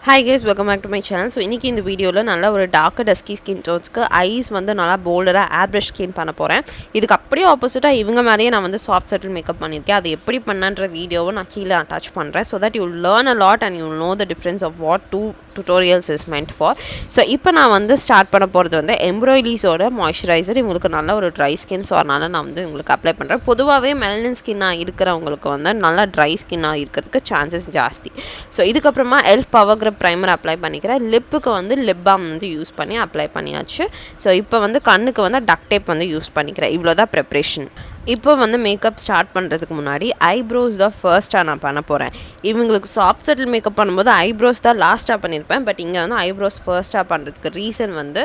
Hi guys, welcome back to my channel. So இன்னைக்கு இந்த வீடியோல நல்ல ஒரு டார்க் டஸ்கி ஸ்கின் டோன்ஸ்க்கு ஐஸ் வந்து நல்லா போல்டரா airbrush ஸ்கின் பண்ண போறேன். இதுக்கு அப்படியே ஆப்போசிட்டா இவங்க மாதிரியே நான் வந்து சாஃப்ட் செட்டில் மேக்கப் பண்ணிருக்கேன். அது எப்படி பண்ணன்ற வீடியோவை நான் கீழ அட்டாச் பண்றேன் so that you will learn a lot and you will know the difference of what two tutorials is meant for. So இப்போ நான் வந்து ஸ்டார்ட் பண்ண போறது வந்து எம்ப்ராய்டரிஸோட மாய்ஸ்சரைசர். உங்களுக்கு நல்ல ஒரு ட்ரை ஸ்கின் ஸோ அதனால நான் வந்து உங்களுக்கு அப்ளை பண்றேன். பொதுவாகவே மெலனின் ஸ்கின்னாக இருக்கிறவங்களுக்கு வந்து நல்லா ட்ரை ஸ்கின்னாக இருக்கிறதுக்கு சான்சஸ் ஜாஸ்தி. ஸோ இதுக்கப்புறமா எல்ஃப் பவர் கிரிப் ப்ரைமர் அப்ளை பண்ணிக்கிறேன். லிப்புக்கு வந்து லிப் பாம் வந்து யூஸ் பண்ணி அப்ளை பண்ணியாச்சு. ஸோ இப்போ வந்து கண்ணுக்கு வந்து டக்ட் டேப் வந்து யூஸ் பண்ணிக்கிறேன். இவ்வளோதான் ப்ரிப்ரேஷன். இப்போ வந்து மேக்கப் ஸ்டார்ட் பண்ணுறதுக்கு முன்னாடி ஐப்ரோஸ் தான் ஃபர்ஸ்ட்டாக நான் பண்ண போகிறேன். இவங்களுக்கு சாஃப்ட் செட்டில் மேக்கப் பண்ணும்போது ஐப்ரோஸ் தான் லாஸ்ட்டாக பண்ணியிருப்பேன். பட் இங்கே வந்து ஐப்ரோஸ் ஃபர்ஸ்ட்டாக பண்ணுறதுக்கு ரீசன் வந்து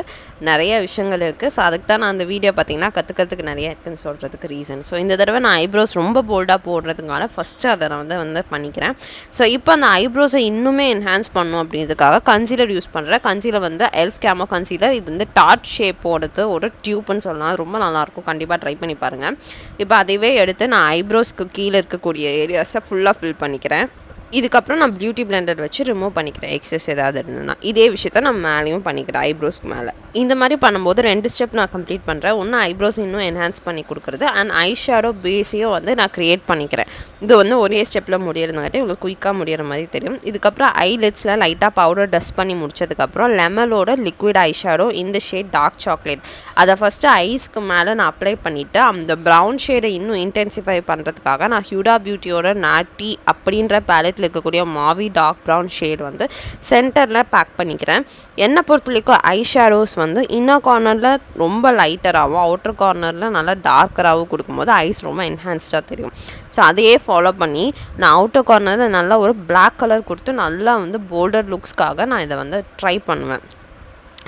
நிறைய விஷயங்கள் இருக்குது. ஸோ அதுக்கு தான் நான் அந்த வீடியோ பார்த்தீங்கன்னா கற்றுக்கிறதுக்கு நிறைய இருக்குதுன்னு சொல்கிறதுக்கு ரீசன். ஸோ இந்த தடவை நான் ஐப்ரோஸ் ரொம்ப போல்டாக போடுறதுனால ஃபஸ்ட்டு அதை நான் வந்து பண்ணிக்கிறேன். ஸோ இப்போ அந்த ஐப்ரோஸை இன்னுமே என்ஹான்ஸ் பண்ணணும் அப்படின்றதுக்காக கன்சீலர் யூஸ் பண்ணுறேன். கன்சீலர் வந்து எல்ஃப் கேமோ கன்சீலர். இது வந்து டார்ட் ஷேப்போடது ஒரு டியூப்னு சொல்லலாம். ரொம்ப நல்லாயிருக்கும், கண்டிப்பாக ட்ரை பண்ணி பாருங்கள். இப்போ அதுவே எடுத்து நான் ஐப்ரோஸ்க்கு கீழே இருக்கக்கூடிய ஏரியாஸை ஃபுல்லாக ஃபில் பண்ணிக்கிறேன். இதுக்கப்புறம் நான் பியூட்டி பிளெண்டர் வச்சு ரிமூவ் பண்ணிக்கிறேன் எக்ஸஸ் ஏதாவது இருந்ததுன்னா. இதே விஷயத்த நான் மேலேயும் பண்ணிக்கிறேன் ஐப்ரோஸ்க்கு மேலே. இந்த மாதிரி பண்ணும்போது 2 ஸ்டெப் நான் கம்ப்ளீட் பண்ணுறேன். ஒன்று ஐப்ரோஸ் இன்னும் என்ஹான்ஸ் பண்ணி கொடுக்குறது அண்ட் ஐ ஷேடோ பேஸையும் வந்து நான் க்ரியேட் பண்ணிக்கிறேன். இது வந்து ஒரே ஸ்டெப்பில் முடியறதுங்காட்டி உங்களுக்கு குயிக்காக முடிகிற மாதிரி தெரியும். இதுக்கப்புறம் ஐலெட்ஸில் லைட்டாக பவுடர் டஸ்ட் பண்ணி முடிச்சதுக்கப்புறம் லெமலோட லிக்விட் ஐ ஷேடோ இந்த ஷேட் டார்க் சாக்லேட் அதை ஃபஸ்ட்டு ஐஸ்க்கு மேலே நான் அப்ளை பண்ணிவிட்டு அந்த ப்ரௌன் ஷேடை இன்னும் இன்டென்சிஃபை பண்ணுறதுக்காக நான் ஹியூடா பியூட்டியோட நாட்டி அப்படின்ற பேலட்டில் இருக்கக்கூடிய மாவி டார்க் ப்ரௌன் ஷேட் வந்து சென்டரில் பேக் பண்ணிக்கிறேன். என்னை பொறுத்த வரைக்கும் ஐ ஷேடோஸ் வந்து இன்னர் கார்னரில் ரொம்ப லைட்டராகவும் அவுட்டர் கார்னரில் நல்லா டார்க்கராகவும் கொடுக்கும்போது ஐஸ் ரொம்ப என்ஹான்ஸ்டாக தெரியும். ஸோ அதையே ஃபாலோ பண்ணி நான் அவுட்டர் கார்னரில் நல்லா ஒரு பிளாக் கலர் கொடுத்து நல்லா வந்து போல்டர் லுக்ஸ்க்காக நான் இதை வந்து ட்ரை பண்ணுவேன்.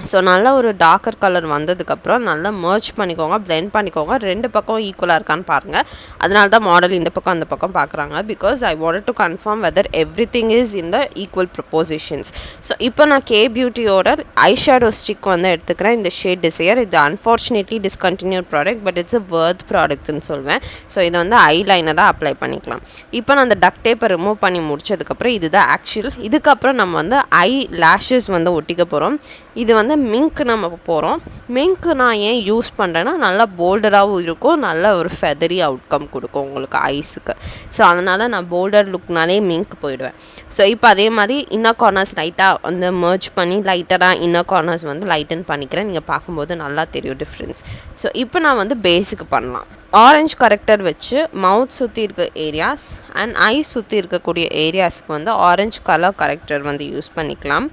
ஸோ நல்லா ஒரு டார்க்கர் கலர் வந்ததுக்கப்புறம் நல்லா மர்ச் பண்ணிக்கோங்க, பிளெண்ட் பண்ணிக்கோங்க. 2 பக்கம் ஈக்குவலாக இருக்கான்னு பாருங்கள். அதனால தான் மாடல் இந்த பக்கம் அந்த பக்கம் பார்க்குறாங்க. Because I wanted to confirm whether everything is in the equal propositions. So இப்போ நான் கே பியூட்டியோட ஐ ஷேடோ ஸ்டிக் வந்து எடுத்துக்கிறேன். இந்த ஷேட் டிசையர். இது unfortunately discontinued product but it's a worth ப்ராடக்ட்னு சொல்வேன். ஸோ இதை வந்து ஐ லைனராக அப்ளை பண்ணிக்கலாம். இப்போ நான் அந்த டக்ட் டேப்பை ரிமூவ் பண்ணி முடிச்சதுக்கப்புறம் இதுதான் ஆக்சுவல். இதுக்கப்புறம் நம்ம வந்து ஐ லேஷஸ் வந்து ஒட்டிக்க போகிறோம். இது வந்து மிங்க் நம்ம போகிறோம். மிங்க் நான் ஏன் யூஸ் பண்ணுறேன்னா நல்லா போல்டராகவும் இருக்கும், நல்ல ஒரு ஃபெதரி அவுட்கம் கொடுக்கும் உங்களுக்கு ஐஸுக்கு. ஸோ அதனால் நான் போல்டர் லுக்னாலே மிங்க் போயிடுவேன். ஸோ இப்போ அதே மாதிரி இன்னர் கார்னர்ஸ் லைட்டாக வந்து மர்ஜ் பண்ணி லைட்டராக இன்னர் கார்னர்ஸ் வந்து லைட்டன் பண்ணிக்கிறேன். நீங்கள் பார்க்கும்போது நல்லா தெரியும் டிஃப்ரென்ஸ். ஸோ இப்போ நான் வந்து பேஸுக்கு பண்ணலாம். ஆரஞ்ச் கரெக்டர் வச்சு மவுத் சுற்றி இருக்க ஏரியாஸ் அண்ட் ஐ சுற்றி இருக்கக்கூடிய ஏரியாஸ்க்கு வந்து ஆரஞ்ச் கலர் கரெக்டர் வந்து யூஸ் பண்ணிக்கலாம்.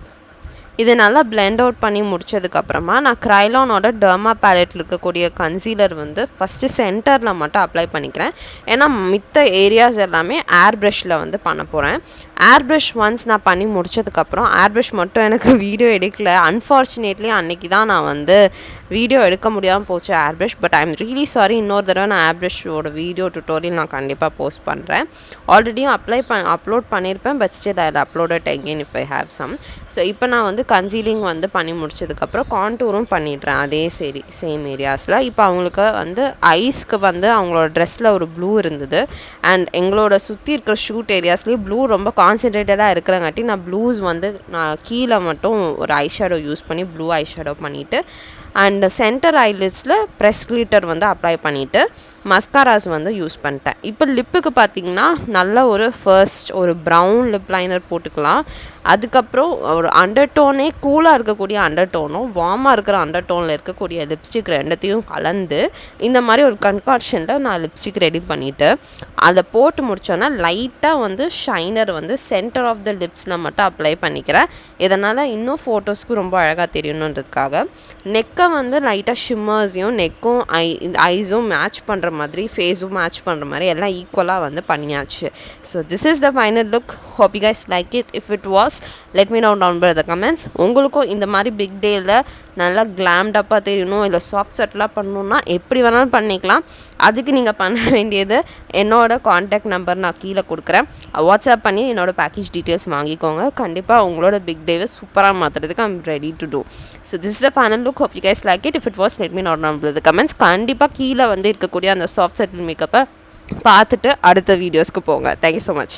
இது நல்லா பிளெண்ட் அவுட் பண்ணி முடிச்சதுக்கப்புறமா நான் க்ரைலானோட டர்மா பேலட்டில் இருக்கக்கூடிய கன்சீலர் வந்து ஃபஸ்ட்டு சென்டரில் மட்டும் அப்ளை பண்ணிக்கிறேன். ஏன்னா மித்த ஏரியாஸ் எல்லாமே ஏர் ப்ரஷில் வந்து பண்ண போகிறேன். ஏர் ப்ரஷ் ஒன்ஸ் நான் பண்ணி முடிச்சதுக்கப்புறம் ஏர் ப்ரஷ் மட்டும் எனக்கு வீடியோ எடுக்கல. அன்ஃபார்ச்சுனேட்லி அன்றைக்கி தான் நான் வந்து வீடியோ எடுக்க முடியாமல் போச்சு air brush. But I am really sorry. இன்னொரு தடவை நான் ஏர் ப்ரஷோட வீடியோ டுட்டோரியல் நான் கண்டிப்பாக போஸ்ட் பண்ணுறேன். ஆல்ரெடியும் அப்லோட் பண்ணியிருப்பேன். But still I uploaded again if I have some. So இப்போ நான் வந்து கன்சீலிங் வந்து பண்ணி முடிச்சதுக்கப்புறம் கான்டூரும் பண்ணிடுறேன் அதே சேம் ஏரியாஸில். இப்போ அவங்களுக்கு வந்து ஐஸ்க்கு வந்து அவங்களோட ட்ரெஸ்ஸில் ஒரு ப்ளூ இருந்தது அண்ட் எங்களோட சுற்றி இருக்கிற ஷூட் ஏரியாஸ்லேயும் ப்ளூ ரொம்ப கான்சன்ட்ரேட்டடாக இருக்கிறங்காட்டி நான் ப்ளூஸ் வந்து நான் கீழே மட்டும் ஒரு ஐ ஷேடோ யூஸ் பண்ணி ப்ளூ ஐ ஷேடோ பண்ணிவிட்டு அண்ட் சென்டர் ஐலிட்ஸில் ப்ரெஸ் கிளிட்டர் வந்து அப்ளை பண்ணிவிட்டு மஸ்காராஸ் வந்து யூஸ் பண்ணிட்டேன். இப்போ லிப்புக்கு பார்த்திங்கன்னா நல்ல ஒரு ஃபர்ஸ்ட் ஒரு ப்ரௌன் லிப் லைனர் போட்டுக்கலாம். அதுக்கப்புறம் ஒரு அண்டர்டோனே கூலாக இருக்கக்கூடிய அண்டர்டோனும் வார்மாக இருக்கிற அண்டர்டோனில் இருக்கக்கூடிய லிப்ஸ்டிக் ரெண்டத்தையும் கலந்து இந்த மாதிரி ஒரு கன்கார்ஷனில் நான் லிப்ஸ்டிக் ரெடி பண்ணிவிட்டு அதை போட்டு முடித்தோன்னா லைட்டாக வந்து ஷைனர் வந்து சென்டர் ஆஃப் த லிப்ஸில் மட்டும் அப்ளை பண்ணிக்கிறேன். இதனால் இன்னும் ஃபோட்டோஸ்க்கு ரொம்ப அழகாக தெரியணுன்றதுக்காக நெக்கை வந்து லைட்டாக ஷிம்மர்ஸையும் நெக்கும் ஐஸும் மேட்ச் பண்ணுற மாதிரி ஃபேஸும் மேட்ச் பண்ணுற மாதிரி எல்லாம் ஈக்குவலாக வந்து பண்ணியாச்சு. So this is the final look. Hope you guys like it. If it was let me know down by the comments. உங்களுக்கும் இந்த மாதிரி பிக் டேயில் நல்லா கிளாம்டப்பாக தெரியணும் இல்லை சாஃப்ட் செட்டலாக பண்ணணுன்னா எப்படி வேணாலும் பண்ணிக்கலாம். அதுக்கு நீங்கள் பண்ண வேண்டியது என்னோடய காண்டாக்ட் நம்பர் நான் கீழே கொடுக்குறேன். வாட்ஸ்அப் பண்ணி என்னோடய பேக்கேஜ் டீட்டெயில்ஸ் வாங்கிக்கோங்க. கண்டிப்பாக உங்களோட பிக் டேவை சூப்பராக மாற்றுறதுக்கு I'm ready to do. So this is the final look. Hope you guys like it. If it was let me know down by the comments. கண்டிப்பாக கீழே வந்து இருக்கக்கூடிய அந்த சாஃப்ட் செட்டில் மேக்கப்பை பார்த்துட்டு அடுத்த வீடியோஸ்க்கு போங்க. Thank you so much.